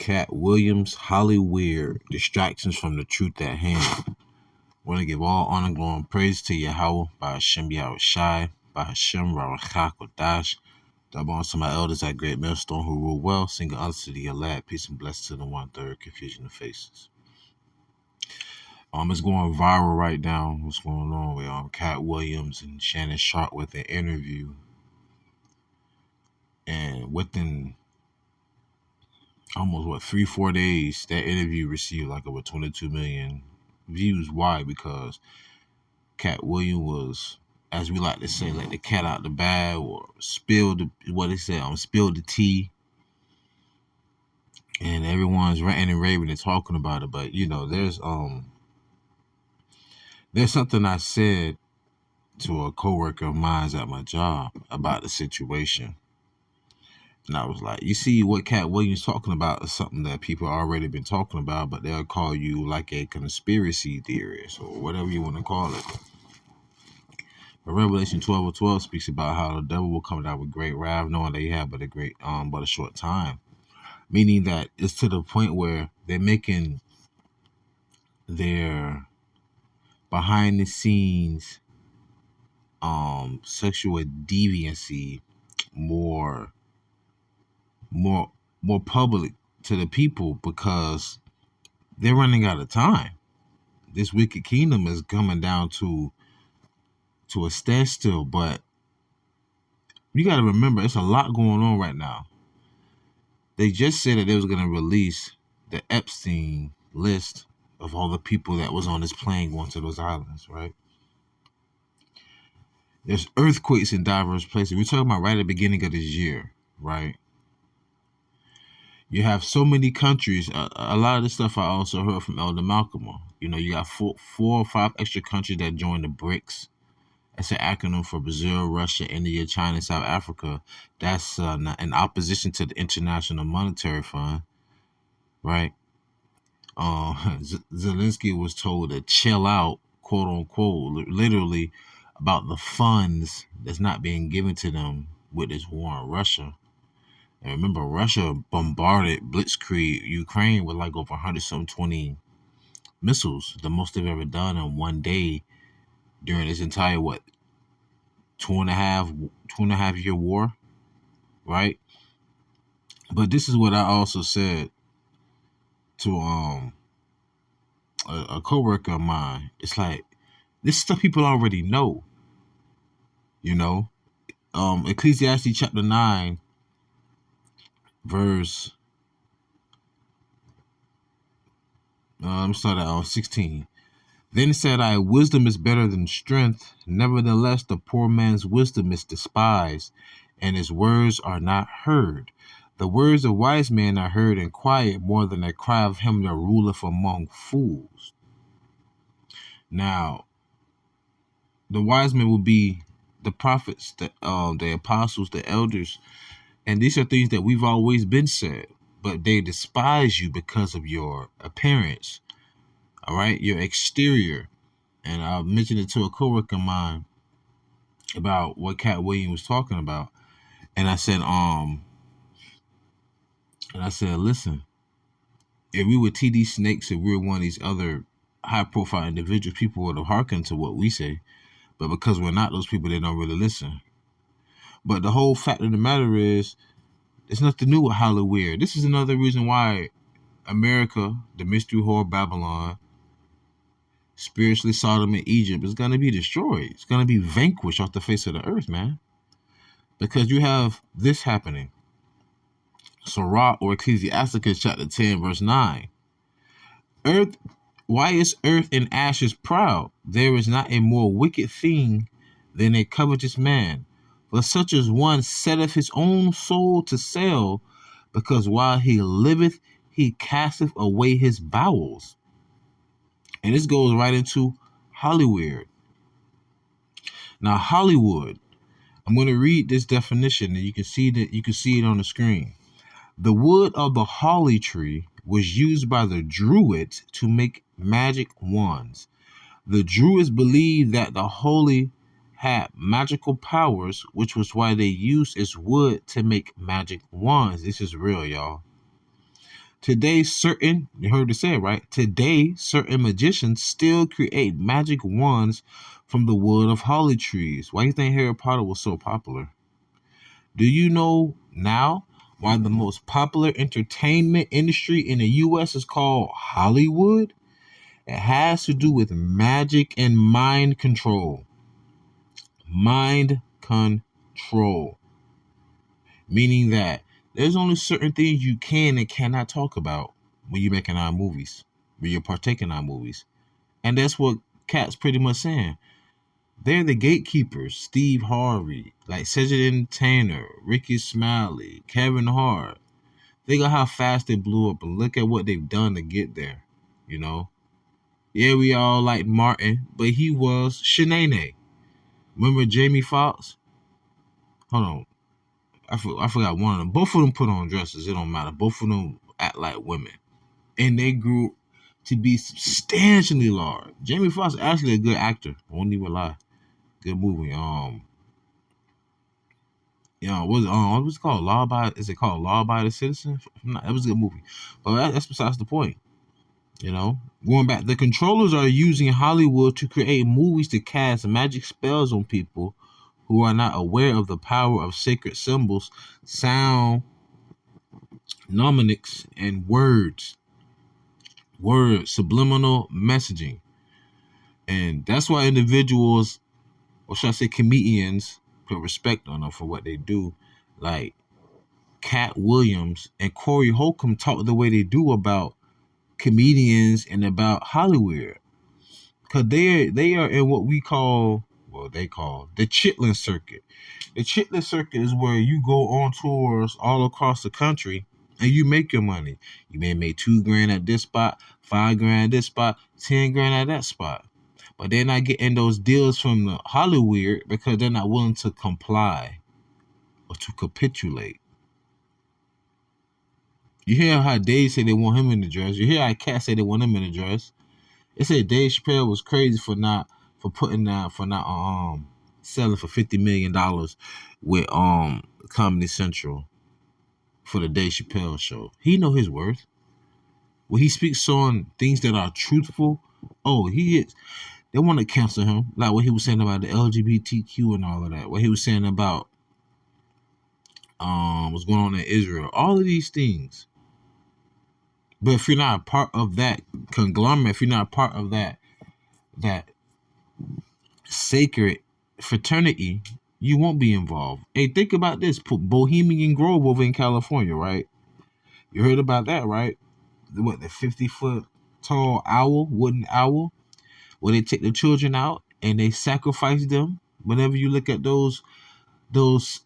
Katt Williams, Hollyweird, Distractions from the Truth at Hand. I want to give all honor, glory, and praise to YAHAWAH, by Hashem YAHAWASHI, by Hashem RAWACHAA, QADASH. Double honor to my elders at Great MILESTONE who rule well, single honor to the elect, peace and blessings to the 1/3, confusion of faces. It's going viral right now. What's going on with Katt Williams and Shannon Sharp with an interview, and within almost 3-4 days, that interview received like over 22 million views. Why? Because Katt Williams was, as we like to say, like the cat out the bag, or spilled the tea, and everyone's ranting and raving and talking about it. But there's something I said to a coworker of mine at my job about the situation. And I was like, you see, what Katt Williams talking about is something that people already been talking about, but they'll call you like a conspiracy theorist or whatever you want to call it. But Revelation 12:12 speaks about how the devil will come down with great wrath, knowing that he had but a short time. Meaning that it's to the point where they're making their behind the scenes sexual deviancy more public to the people, because they're running out of time. This wicked kingdom is coming down to a standstill. But you got to remember, it's a lot going on right now. They just said that they was going to release the Epstein list of all the people that was on this plane going to those islands, right? There's earthquakes in diverse places. We're talking about right at the beginning of this year, right? You have so many countries. A lot of this stuff I also heard from Elder Malcolm. You got four or five extra countries that joined the BRICS. That's an acronym for Brazil, Russia, India, China, South Africa. That's in opposition to the International Monetary Fund, right? Zelensky was told to chill out, quote unquote, literally, about the funds that's not being given to them with this war in Russia. And remember, Russia bombarded blitzkrieg Ukraine with like over 120 missiles, the most they've ever done in one day during this entire two and a half year war, right? But this is what I also said to a coworker of mine. It's like, this stuff people already know. Ecclesiastes chapter 9, verse let me start at 16. Then said I, wisdom is better than strength. Nevertheless, the poor man's wisdom is despised, and his words are not heard. The words of wise men are heard in quiet, more than the cry of him that ruleth among fools. Now, the wise men will be the prophets, the apostles, the elders, and these are things that we've always been said, but they despise you because of your appearance. All right, your exterior. And I mentioned it to a coworker of mine about what Katt Williams was talking about. And I said, listen, if we were TD Snakes, if we were one of these other high profile individuals, people would have hearkened to what we say. But because we're not those people, they don't really listen. But the whole fact of the matter is, there's nothing new with Hollyweird. This is another reason why America, the mystery whore Babylon, spiritually Sodom and Egypt, is going to be destroyed. It's going to be vanquished off the face of the earth, man. Because you have this happening. Sirach, or Ecclesiasticus chapter 10, verse 9. Earth, why is earth in ashes proud? There is not a more wicked thing than a covetous man. For such as one setteth his own soul to sell, because while he liveth, he casteth away his bowels. And this goes right into Hollyweird. Now, Hollywood, I'm going to read this definition, and you can see it on the screen. The wood of the holly tree was used by the Druids to make magic wands. The Druids believed that the holly had magical powers, which was why they used its wood to make magic wands. This is real, y'all. Today, you heard it said, right? Today, certain magicians still create magic wands from the wood of holly trees. Why do you think Harry Potter was so popular? Do you know now why the most popular entertainment industry in the U.S. is called Hollywood? It has to do with magic and mind control. Mind control. Meaning that there's only certain things you can and cannot talk about when you're making our movies, when you're partaking in our movies. And that's what Katt's pretty much saying. They're the gatekeepers. Steve Harvey, like Cedric Tanner, Ricky Smiley, Kevin Hart. Think of how fast they blew up and look at what they've done to get there. You know? Yeah, we all like Martin, but he was Shanae. Remember Jamie Foxx? Hold on. I forgot one of them. Both of them put on dresses. It don't matter. Both of them act like women. And they grew to be substantially large. Jamie Foxx is actually a good actor. I won't even lie. Good movie. What's it called? Is it called Law Abiding Citizen? That was a good movie. But that's besides the point. You know, going back, the controllers are using Hollywood to create movies to cast magic spells on people who are not aware of the power of sacred symbols, sound, mnemonics, and words, subliminal messaging. And that's why individuals, or should I say comedians, put respect on them for what they do. Like Katt Williams and Corey Holcomb talk the way they do about comedians and about Hollywood. Because they are in what they call the Chitlin Circuit. The Chitlin Circuit is where you go on tours all across the country and you make your money. You may make $2,000 at this spot, $5,000 at this spot, $10,000 at that spot. But they're not getting those deals from the Hollywood because they're not willing to comply or to capitulate. You hear how Dave said they want him in the dress. You hear how Katt said they want him in the dress. They said Dave Chappelle was crazy for selling for $50 million with Comedy Central for the Dave Chappelle show. He know his worth. When he speaks on things that are truthful, he is. They want to cancel him, like what he was saying about the LGBTQ and all of that. What he was saying about what's going on in Israel. All of these things. But if you're not a part of that conglomerate, if you're not a part of that sacred fraternity, you won't be involved. Hey, think about this. Bohemian Grove over in California, right? You heard about that, right? What, the 50-foot tall owl, wooden owl, where they take the children out and they sacrifice them. Whenever you look at those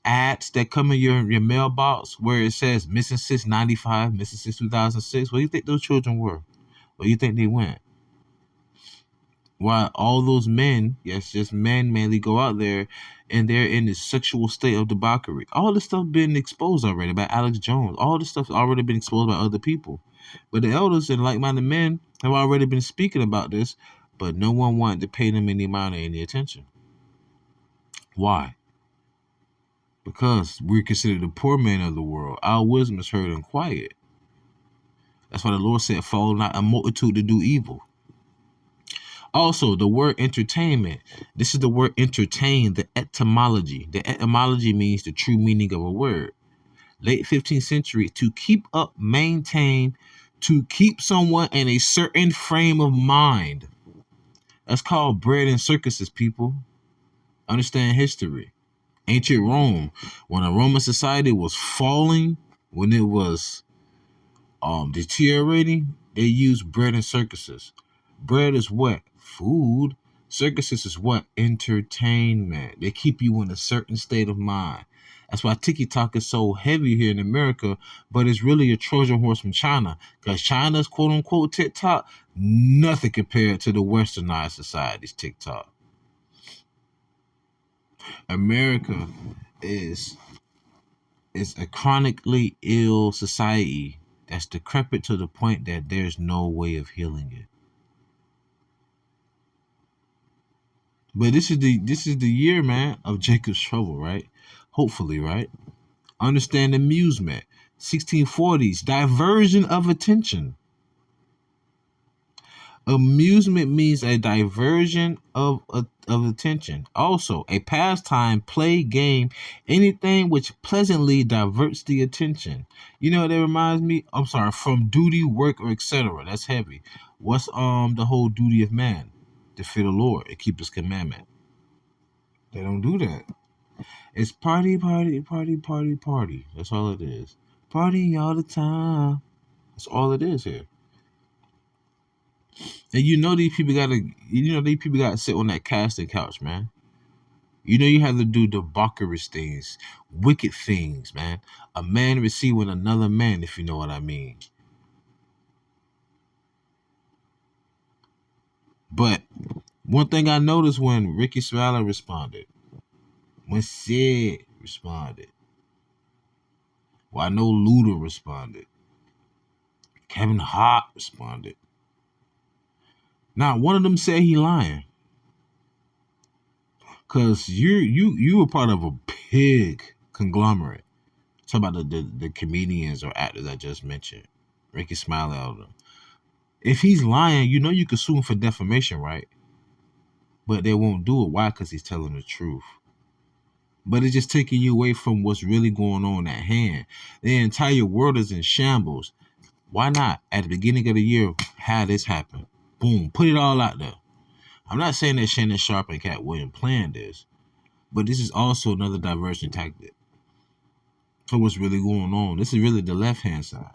ads that come in your mailbox where it says missing since 95, missing since 2006, where do you think those children were? Where do you think they went? Why all those men, yes, just men mainly go out there and they're in this sexual state of debauchery. All this stuff been exposed already by Alex Jones. All this stuff already been exposed by other people. But the elders and like-minded men have already been speaking about this, but no one wanted to pay them any mind or any attention. Why? Because we're considered the poor man of the world. Our wisdom is heard and quiet. That's why the Lord said, follow not a multitude to do evil. Also, the word entertainment. This is the word entertain, the etymology. The etymology means the true meaning of a word. Late 15th century, to keep up, maintain, to keep someone in a certain frame of mind. That's called bread and circuses, people. Understand history. Ancient Rome, when a Roman society was falling, when it was deteriorating, they used bread and circuses. Bread is what? Food. Circuses is what? Entertainment. They keep you in a certain state of mind. That's why TikTok is so heavy here in America, but it's really a Trojan horse from China. Because China's quote-unquote TikTok, nothing compared to the westernized society's TikTok. America is a chronically ill society that's decrepit to the point that there's no way of healing it. But this is the year, man, of Jacob's trouble, right? Hopefully, right? Understand amusement. 1640s, diversion of attention. Amusement means a diversion of attention. Also, a pastime, play, game, anything which pleasantly diverts the attention. You know what that reminds me? I'm sorry, from duty, work, or etc. That's heavy. What's the whole duty of man? To fear the Lord and keep his commandment. They don't do that. It's party, party, party, party, party. That's all it is. Partying all the time. That's all it is here. And these people gotta sit on that casting couch, man. You have to do debaucherous things, wicked things, man. A man receiving another man, if you know what I mean. But one thing I noticed when Ricky Smiley responded, when Sid responded, well, I know Luda responded, Kevin Hart responded. Now, one of them said he lying. Cause you were part of a big conglomerate. Talk about the comedians or actors I just mentioned. Ricky Smiley, all of them. If he's lying, you could sue him for defamation, right? But they won't do it. Why? Because he's telling the truth. But it's just taking you away from what's really going on at hand. The entire world is in shambles. Why not, at the beginning of the year, have this happen? Boom, put it all out there. I'm not saying that Shannon Sharp and Katt Williams planned this, but this is also another diversion tactic for what's really going on. This is really the left-hand side.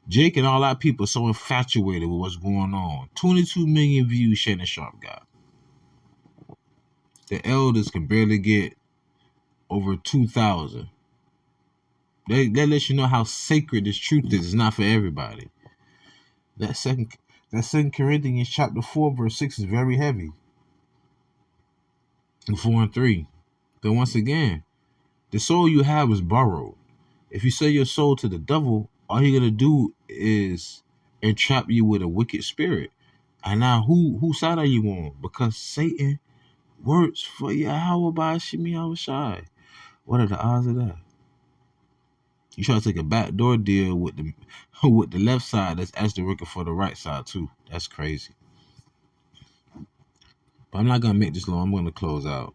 Jake and all our people are so infatuated with what's going on. 22 million views Shannon Sharp got. The elders can barely get over 2,000. That lets you know how sacred this truth is. It's not for everybody. That second Corinthians chapter 4 verse 6 is very heavy. And 4 and 3. But once again, the soul you have is borrowed. If you sell your soul to the devil, all he's gonna do is entrap you with a wicked spirit. And now whose side are you on? Because Satan works for YAHAWASHI. What are the odds of that? You try to take a backdoor deal with the left side that's actually working for the right side too. That's crazy. But I'm not gonna make this long. I'm gonna close out.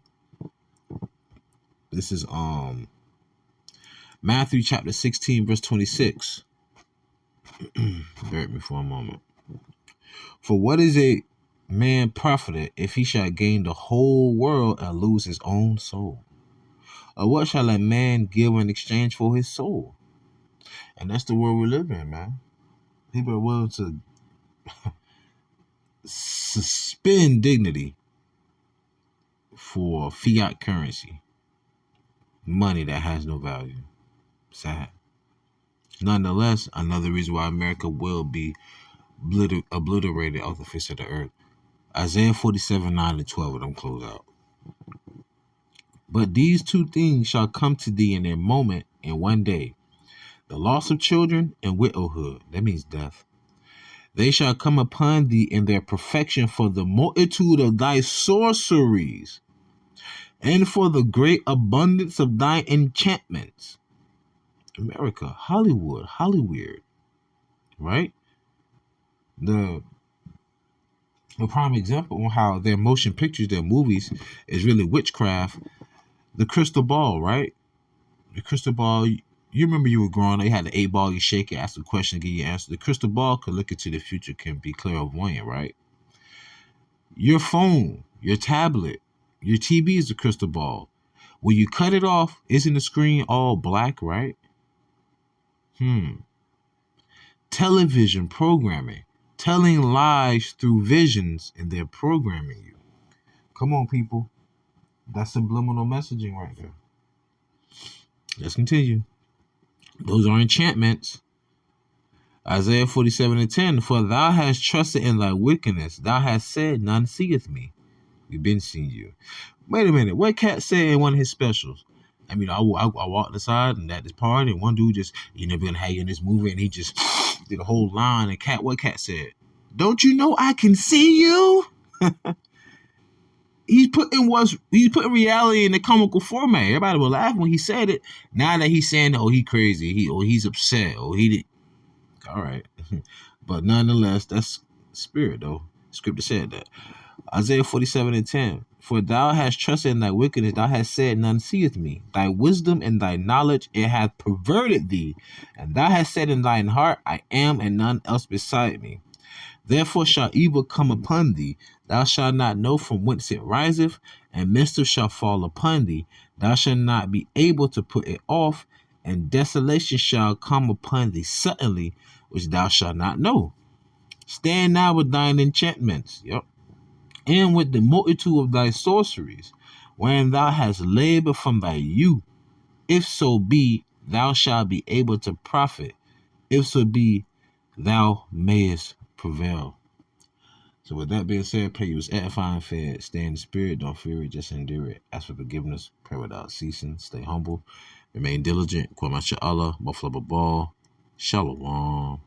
This is Matthew chapter 16 verse 26. Bear with me for a moment. For what is a man profited if he shall gain the whole world and lose his own soul? Or what shall a man give in exchange for his soul? And that's the world we live in, man. People are willing to suspend dignity for fiat currency. Money that has no value. Sad. Nonetheless, another reason why America will be obliterated off the face of the earth. Isaiah 47, 9 and 12, and I'm close out. But these two things shall come to thee in a moment, in one day. The loss of children and widowhood. That means death. They shall come upon thee in their perfection for the multitude of thy sorceries and for the great abundance of thy enchantments. America, Hollywood, right? The prime example on how their motion pictures, their movies, is really witchcraft. The crystal ball, right? The crystal ball, you remember you were growing up, you had the 8-ball, you shake it, ask a question, give you an answer. The crystal ball could look into the future, can be clairvoyant, right? Your phone, your tablet, your TV is a crystal ball. When you cut it off, isn't the screen all black, right? Television programming, telling lies through visions, and they're programming you. Come on, people. That's subliminal messaging right there. Let's continue. Those are enchantments. Isaiah 47 and 10. For thou hast trusted in thy wickedness. Thou hast said, none seeth me. We've been seeing you. Wait a minute. What Katt said in one of his specials? I mean, I walked aside and at this party, and one dude just, we're going to have you in this movie, and he just did a whole line. And what Katt said? Don't you know I can see you? He's putting reality in the comical format. Everybody will laugh when he said it. Now that he's saying, oh, he crazy, he's upset, or he did. All right, but nonetheless, that's spirit though. Scripture said that. Isaiah 47:10. For thou hast trusted in thy wickedness, thou hast said, none seeth me. Thy wisdom and thy knowledge, it hath perverted thee. And thou hast said in thine heart, I am, and none else beside me. Therefore shall evil come upon thee. Thou shalt not know from whence it riseth, and mischief shall fall upon thee. Thou shalt not be able to put it off, and desolation shall come upon thee suddenly, which thou shalt not know. Stand now with thine enchantments. Yep. And with the multitude of thy sorceries, wherein thou hast labored from thy youth, if so be thou shalt be able to profit, if so be thou mayest prevail. So with that being said, pray you was edifying, fed, stay in the spirit, don't fear it, just endure it. Ask for forgiveness, pray without ceasing, stay humble, remain diligent, quote Allah, Buffalo Ball, Shalom.